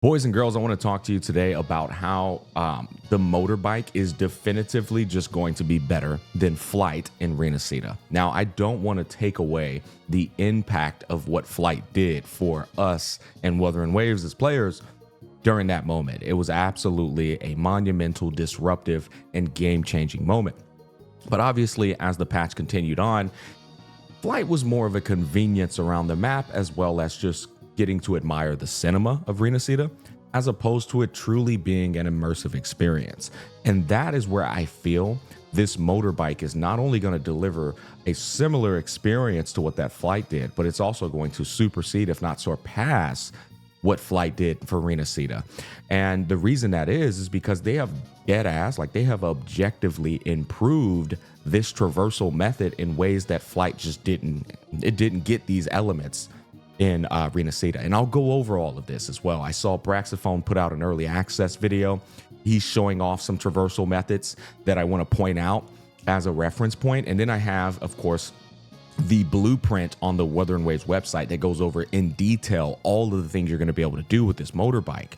Boys and girls, I want to talk to you today about how the motorbike is definitively just going to be better than flight in Renacita. Now, I don't want to take away the impact of what flight did for us and Wuthering Waves as players during that moment. It was absolutely a monumental, disruptive, and game-changing moment. But obviously, as the patch continued on, flight was more of a convenience around the map, as well as just getting to admire the cinema of Renacita, as opposed to it truly being an immersive experience. And that is where I feel this motorbike is not only going to deliver a similar experience to what that flight did, but it's also going to supersede, if not surpass, what flight did for Renacita. And the reason that is because they have they have objectively improved this traversal method in ways that flight just didn't get these elements in Renacita. And I'll go over all of this as well. I saw Braxophone put out an early access video. He's showing off some traversal methods that I want to point out as a reference point. And then I have, of course, the blueprint on the Wuthering Waves website that goes over in detail all of the things you're going to be able to do with this motorbike,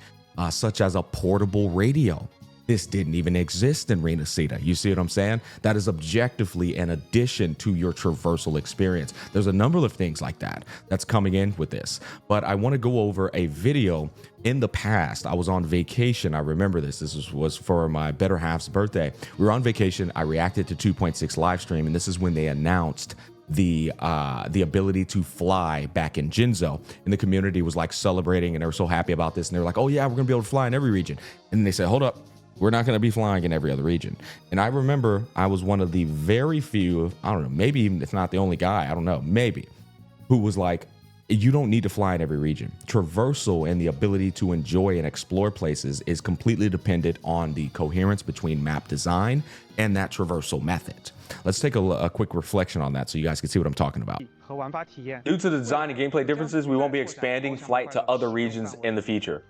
such as a portable radio. This didn't even exist in Renacita. You see what I'm saying? That is objectively an addition to your traversal experience. There's a number of things like that that's coming in with this. But I want to go over a video in the past. I was on vacation. I remember this. This was for my better half's birthday. We were on vacation. I reacted to 2.6 live stream, and this is when they announced the ability to fly back in Jinzo, and the community was like celebrating, and they were so happy about this, and they were like, oh yeah, we're gonna be able to fly in every region. And then they said, hold up, we're not going to be flying in every other region. And I remember I was one of the very few, I don't know, maybe even if not the only guy, I don't know, maybe, who was like, you don't need to fly in every region. Traversal and the ability to enjoy and explore places is completely dependent on the coherence between map design and that traversal method. Let's take a quick reflection on that so you guys can see what I'm talking about. Due to the design and gameplay differences, we won't be expanding flight to other regions in the future.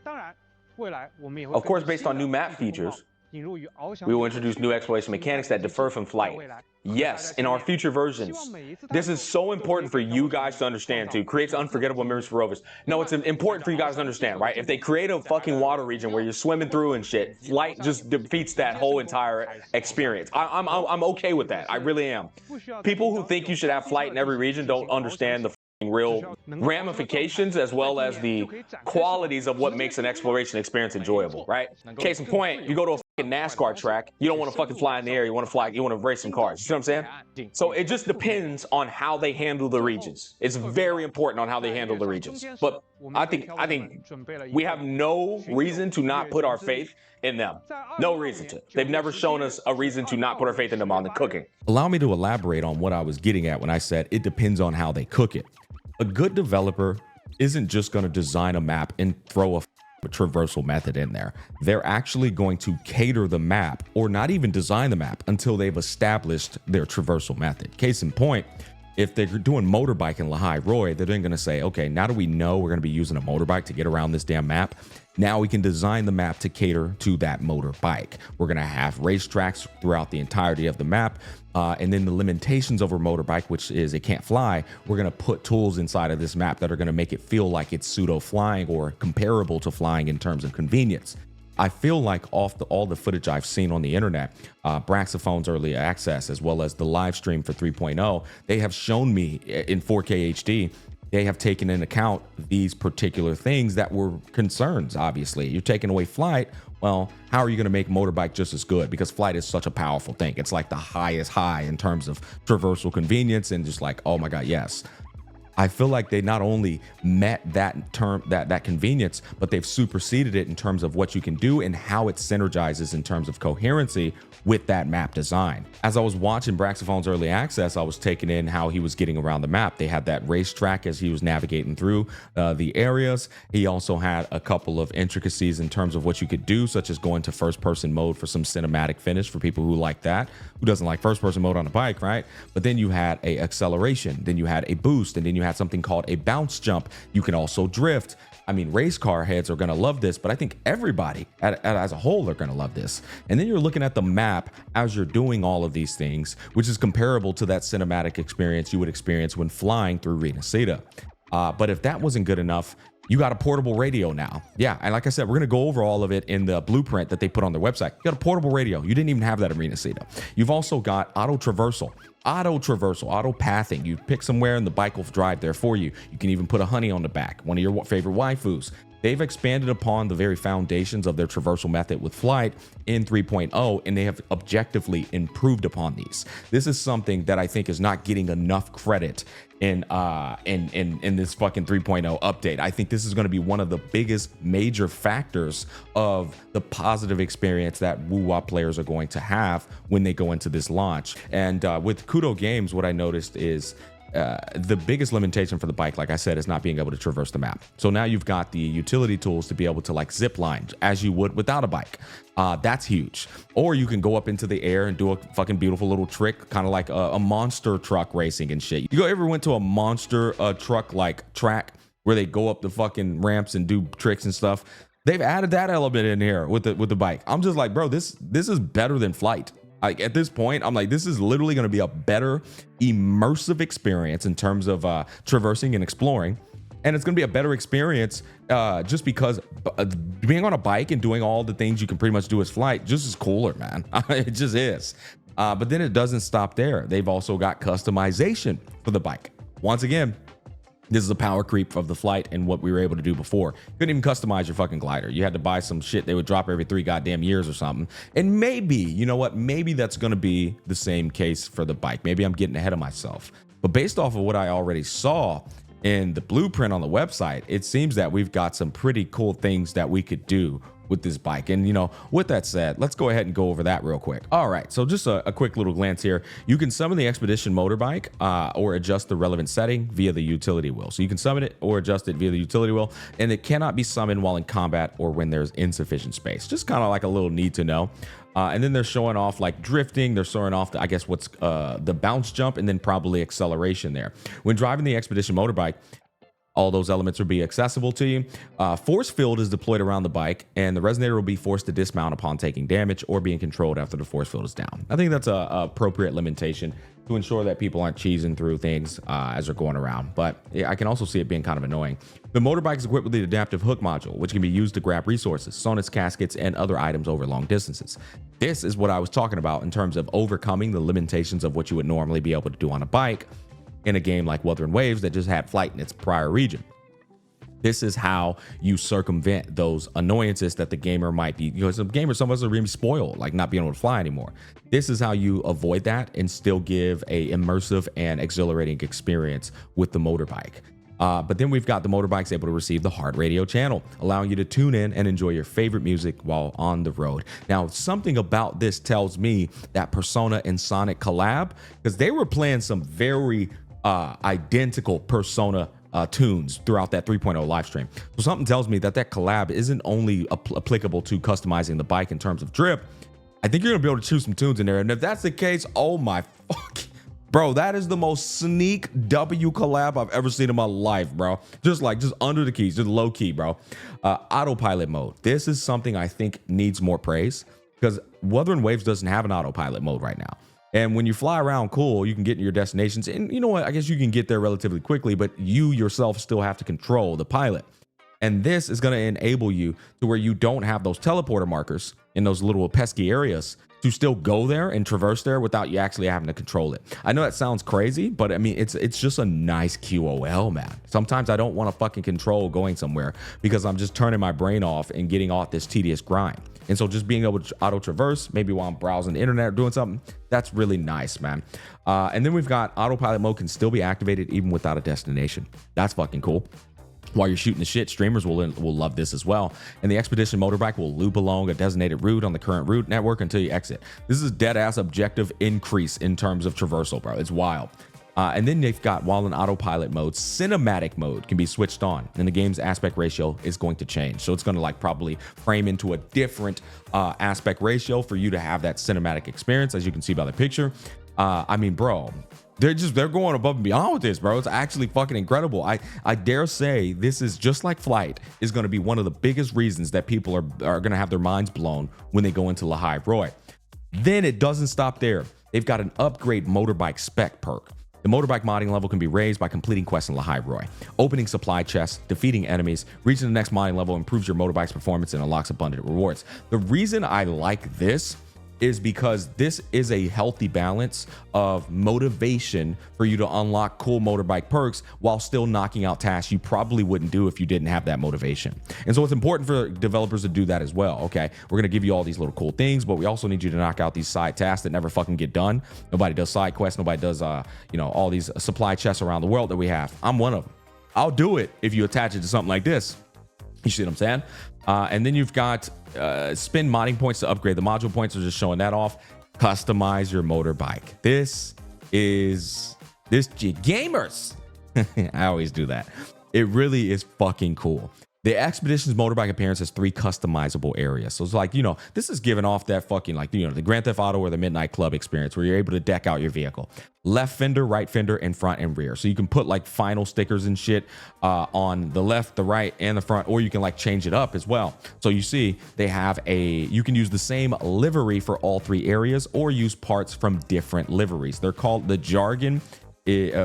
Of course, based on new map features, we will introduce new exploration mechanics that differ from flight. Yes, in our future versions. This is so important for you guys to understand too. Creates unforgettable memories for rovers. No, it's important for you guys to understand, right? If they create a fucking water region where you're swimming through and shit, flight just defeats that whole entire experience. I'm okay with that. I really am. People who think you should have flight in every region don't understand the real ramifications as well as the qualities of what makes an exploration experience enjoyable, right? Case in point, you go to a fucking NASCAR track, you don't want to fucking fly in the air, you want to race some cars. You see what I'm saying? So it just depends on how they handle the regions. It's very important on how they handle the regions. But I think we have no reason to not put our faith in them. No reason to. They've never shown us a reason to not put our faith in them on the cooking. Allow me to elaborate on what I was getting at when I said it depends on how they cook it. A good developer isn't just going to design a map and throw a traversal method in there. They're actually going to cater the map or not even design the map until they've established their traversal method. Case in point, if they're doing motorbike in Lahai-Roi, they're then going to say, okay, now that we know we're going to be using a motorbike to get around this damn map, now we can design the map to cater to that motorbike. We're going to have racetracks throughout the entirety of the map. And then the limitations over motorbike, which is it can't fly, we're going to put tools inside of this map that are going to make it feel like it's pseudo flying or comparable to flying in terms of convenience. I feel like off all the footage I've seen on the internet, Braxophone's early access, as well as the live stream for 3.0, they have shown me in 4K HD, they have taken into account these particular things that were concerns. Obviously, you're taking away flight. Well, how are you going to make motorbike just as good? Because flight is such a powerful thing. It's like the highest high in terms of traversal convenience and just like, oh my God, yes. I feel like they not only met that convenience, but they've superseded it in terms of what you can do and how it synergizes in terms of coherency with that map design. As I was watching Braxophone's early access, I was taking in how he was getting around the map. They had that racetrack as he was navigating through the areas. He also had a couple of intricacies in terms of what you could do, such as going to first-person mode for some cinematic finish for people who like that. Who doesn't like first-person mode on a bike, right? But then you had a acceleration, then you had a boost, and then you had something called a bounce jump. You can also drift. I mean, race car heads are going to love this, but I think everybody as a whole are going to love this. And then you're looking at the map as you're doing all of these things, which is comparable to that cinematic experience you would experience when flying through Renacita. But if that wasn't good enough, You got a portable radio now. Yeah, and like I said, we're gonna go over all of it in the blueprint that they put on their website. You got a portable radio. You didn't even have that in Renacida. You've also got auto traversal, auto pathing. You pick somewhere and the bike will drive there for you. You can even put a honey on the back, one of your favorite waifus. They've expanded upon the very foundations of their traversal method with flight in 3.0, and they have objectively improved upon these. This is something that I think is not getting enough credit in this fucking 3.0 update. I think this is going to be one of the biggest major factors of the positive experience that WuWa players are going to have when they go into this launch. And with Kuro Games, what I noticed is the biggest limitation for the bike, like I said, is not being able to traverse the map. So now you've got the utility tools to be able to like zip line as you would without a bike. That's huge. Or you can go up into the air and do a fucking beautiful little trick, kind of like a monster truck racing and shit. You ever went to a monster truck like track where they go up the fucking ramps and do tricks and stuff? They've added that element in here with the bike. I'm just like, bro, this is better than flight. Like at this point, I'm like, this is literally going to be a better immersive experience in terms of traversing and exploring. And it's going to be a better experience just because being on a bike and doing all the things you can pretty much do as flight just is cooler, man. It just is. But then it doesn't stop there. They've also got customization for the bike. Once again, this is a power creep of the flight and what we were able to do before. You couldn't even customize your fucking glider. You had to buy some shit they would drop every 3 goddamn years or something. And maybe, you know what? Maybe that's going to be the same case for the bike. Maybe I'm getting ahead of myself. But based off of what I already saw in the blueprint on the website, it seems that we've got some pretty cool things that we could do with this bike. And you know, with that said, let's go ahead and go over that real quick. All right, so just a quick little glance here. You can summon the expedition motorbike or adjust the relevant setting via the utility wheel. So you can summon it or adjust it via the utility wheel, and it cannot be summoned while in combat or when there's insufficient space. Just kind of like a little need to know. And then they're showing off like drifting. They're showing off, I guess, what's the bounce jump, and then probably acceleration there. When driving the expedition motorbike, all those elements will be accessible to you. Force field is deployed around the bike, and the resonator will be forced to dismount upon taking damage or being controlled after the force field is down. I think that's a appropriate limitation to ensure that people aren't cheesing through things as they're going around. But yeah, I can also see it being kind of annoying. The motorbike is equipped with the adaptive hook module, which can be used to grab resources, sonus caskets, and other items over long distances. This is what I was talking about in terms of overcoming the limitations of what you would normally be able to do on a bike in a game like Wuthering Waves that just had flight in its prior region. This is how you circumvent those annoyances that the gamer might be, you know, some of us are really spoiled, like not being able to fly anymore. This is how you avoid that and still give a immersive and exhilarating experience with the motorbike. But then we've got the motorbikes able to receive the heart radio channel, allowing you to tune in and enjoy your favorite music while on the road. Now, something about this tells me that Persona and Sonic collab, because they were playing some very identical Persona tunes throughout that 3.0 live stream. So something tells me that collab isn't only applicable to customizing the bike in terms of drip. I think you're gonna be able to choose some tunes in there. And if that's the case, oh my fuck, bro, that is the most sneak W collab I've ever seen in my life, bro. Just under the keys, just low key, bro. Autopilot mode. This is something I think needs more praise because Wuthering Waves doesn't have an autopilot mode right now. And when you fly around, cool, you can get to your destinations. And you know what? I guess you can get there relatively quickly, but you yourself still have to control the pilot. And this is going to enable you to where you don't have those teleporter markers in those little pesky areas to still go there and traverse there without you actually having to control it. I know that sounds crazy, but I mean, it's just a nice QOL, man. Sometimes I don't want to fucking control going somewhere because I'm just turning my brain off and getting off this tedious grind. And so just being able to auto traverse, maybe while I'm browsing the internet or doing something, that's really nice, man. And then we've got autopilot mode can still be activated even without a destination. That's fucking cool. While you're shooting the shit, streamers will love this as well. And the expedition motorbike will loop along a designated route on the current route network until you exit. This is dead ass objective increase in terms of traversal, bro. It's wild. And then they've got, while in autopilot mode, cinematic mode can be switched on, and the game's aspect ratio is going to change. So it's going to like probably frame into a different aspect ratio for you to have that cinematic experience, as you can see by the picture. I mean, bro, they're going above and beyond with this, bro. It's actually fucking incredible. I dare say this is just like flight is going to be one of the biggest reasons that people are going to have their minds blown when they go into Lahai-Roi. Then it doesn't stop there. They've got an upgrade motorbike spec perk. The motorbike modding level can be raised by completing quests in Lahai-Roi, opening supply chests, defeating enemies. Reaching the next modding level improves your motorbike's performance and unlocks abundant rewards. The reason I like this is because this is a healthy balance of motivation for you to unlock cool motorbike perks while still knocking out tasks you probably wouldn't do if you didn't have that motivation. And so it's important for developers to do that as well. Okay, we're gonna give you all these little cool things, but we also need you to knock out these side tasks that never fucking get done. Nobody does side quests, nobody does all these supply chests around the world that we have. I'm one of them. I'll do it if you attach it to something like this. You see what I'm saying? And then you've got spend modding points to upgrade. The module points are just showing that off. Customize your motorbike. This gamers. I always do that. It really is fucking cool. The Expeditions motorbike appearance has 3 customizable areas. So it's like, this is giving off that fucking the Grand Theft Auto or the Midnight Club experience where you're able to deck out your vehicle. Left fender, right fender, and front and rear. So you can put like final stickers and shit on the left, the right, and the front, or you can like change it up as well. So you see they have you can use the same livery for all 3 areas or use parts from different liveries. They're called, the jargon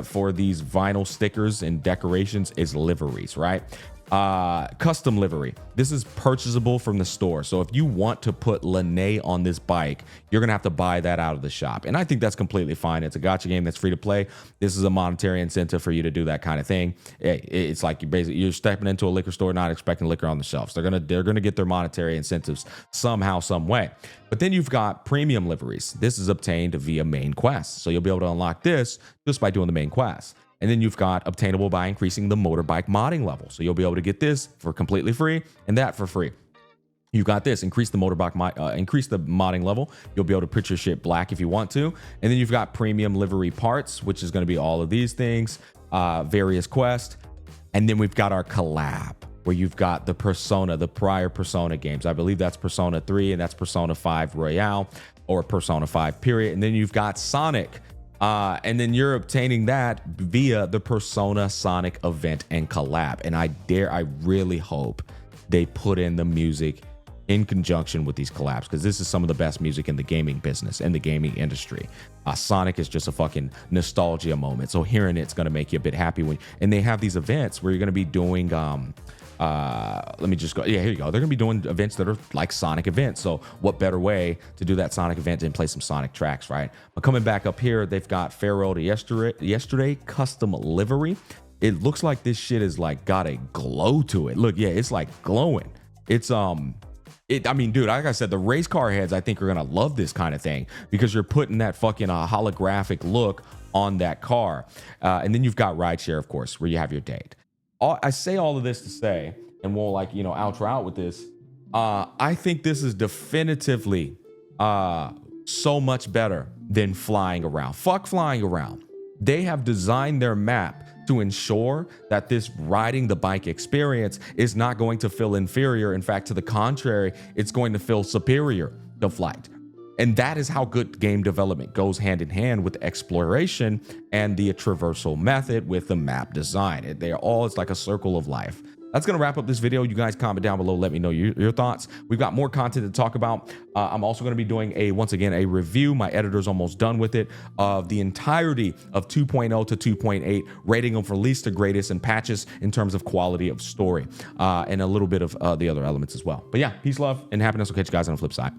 for these vinyl stickers and decorations is liveries, right? Custom livery. This is purchasable from the store. So if you want to put Lahai on this bike, you're gonna have to buy that out of the shop. And I think that's completely fine. It's a gacha game that's free to play. This is a monetary incentive for you to do that kind of thing. It's like you're stepping into a liquor store not expecting liquor on the shelves. They're gonna get their monetary incentives somehow, some way. But then you've got premium liveries. This is obtained via main quests. So you'll be able to unlock this just by doing the main quest. And then you've got obtainable by increasing the motorbike modding level. So you'll be able to get this for completely free and that for free. You've got this, increase the modding level. You'll be able to put your shit black if you want to. And then you've got premium livery parts, which is going to be all of these things, various quests. And then we've got our collab, where you've got the prior Persona games. I believe that's Persona 3 and that's Persona 5 Royale or Persona 5 period. And then you've got Sonic. And then you're obtaining that via the Persona Sonic event and collab. And I really hope they put in the music in conjunction with these collabs, because this is some of the best music in the gaming business and the gaming industry. Sonic is just a fucking nostalgia moment. So hearing it's going to make you a bit happy and they have these events where you're going to be doing, let me just go. Yeah, here you go. They're gonna be doing events that are like Sonic events. So what better way to do that Sonic event than play some Sonic tracks, right? But coming back up here, they've got Farewell to Yesterday custom livery. It looks like this shit is like got a glow to it. Look, yeah, it's like glowing. It's I mean, dude, like I said, the race car heads I think are gonna love this kind of thing because you're putting that fucking holographic look on that car. And then you've got rideshare, of course, where you have your date. I say all of this to say, and we'll outro out with this. I think this is definitively so much better than flying around. Fuck flying around. They have designed their map to ensure that this riding the bike experience is not going to feel inferior. In fact, to the contrary, it's going to feel superior to flight. And that is how good game development goes hand in hand with exploration and the traversal method with the map design. It's like a circle of life. That's going to wrap up this video. You guys comment down below. Let me know your thoughts. We've got more content to talk about. I'm also going to be doing once again, a review. My editor's almost done with it of the entirety of 2.0 to 2.8, rating them from least to greatest and patches in terms of quality of story and a little bit of the other elements as well. But yeah, peace, love, and happiness. I'll catch you guys on the flip side.